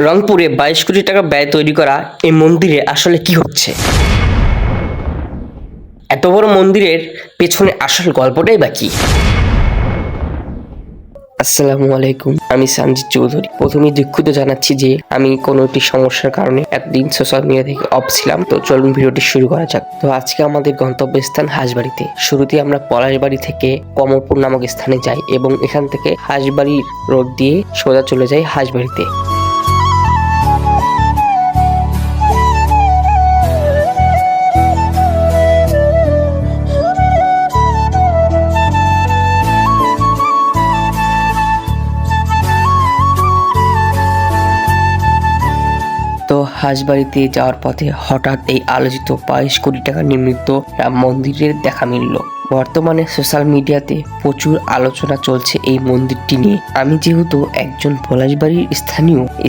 রংপুরে 22 কোটি টাকা ব্যয় তৈরি করা এই মন্দিরে আসলে কি হচ্ছে? এত বড় মন্দিরের পেছনে আসল গল্পটাই বা কি? আসসালামু আলাইকুম, আমি সঞ্জিত চৌধুরী। প্রথমেই দুঃখিত জানাচ্ছি যে আমি কোনো একটি সমস্যার কারণে একদিন সোশ্যাল মিডিয়া থেকে অফ ছিলাম। তো চলুন ভিডিওটি শুরু করা যাক। তো আজকে আমাদের গন্তব্যস্থান হাঁসবাড়িতে। শুরুতে আমরা পলাশবাড়ি থেকে কমলপুর নামক স্থানে যাই এবং এখান থেকে হাঁসবাড়ি রোড দিয়ে সোজা চলে যাই হাঁসবাড়িতে। তো হাঁসবাড়িতে যাওয়ার পথে হঠাৎ এই আলোচিত 22 কোটি টাকা নির্মিত রাম মন্দিরের দেখা মিলল। বর্তমানে সোশ্যাল মিডিয়াতে প্রচুর আলোচনা চলছে এই মন্দিরটি নিয়ে। আমি যেহেতু একজন পলাশবাড়ির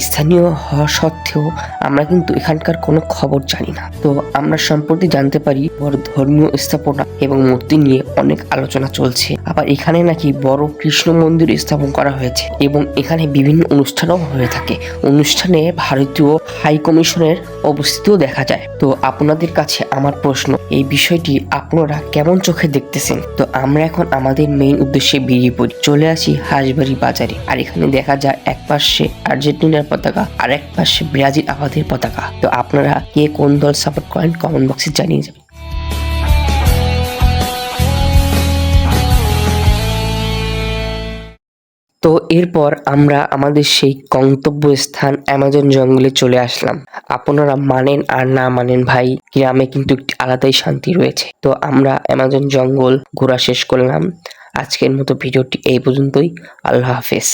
স্থানীয় হওয়া সত্ত্বেও আমরা কিন্তু এখানকার কোনো খবর জানি না। তো আমরা সম্প্রতি জানতে পারি বড় ধর্মীয় স্থাপনা এবং মূর্তি নিয়ে অনেক আলোচনা চলছে। আবার এখানে নাকি বড় কৃষ্ণ মন্দির স্থাপন করা হয়েছে এবং এখানে বিভিন্ন অনুষ্ঠানও হয়ে থাকে। অনুষ্ঠানে ভারতীয় হাই কমিশনের অবস্থিতিও দেখা যায়। তো আপনাদের কাছে আমার প্রশ্ন, এই বিষয়টি আপনারা কেমন চোখে দেখতেছেন? তো আমরা এখন আমাদের মেইন উদ্দেশ্যে বেরিয়ে পড়ি। চলে আসি হাঁসবাড়ি বাজারে। আর এখানে দেখা যায় এক পাশে আর্জেন্টিনার পতাকা আর এক পাশে ব্রাজিল আমাদের পতাকা। তো আপনারা কে কোন দল সাপোর্ট করেন কমেন্ট বক্সে জানিয়ে যাবেন। তো এরপর আমরা আমাদের সেই গন্তব্যস্থান অ্যামাজন জঙ্গলে চলে আসলাম। আপনারা মানেন আর না মানেন ভাই, গ্রামে কিন্তু একটি আলাদাই শান্তি রয়েছে। তো আমরা অ্যামাজন জঙ্গল ঘোরা শেষ করলাম। আজকের মতো ভিডিওটি এই পর্যন্তই। আল্লাহ হাফেজ।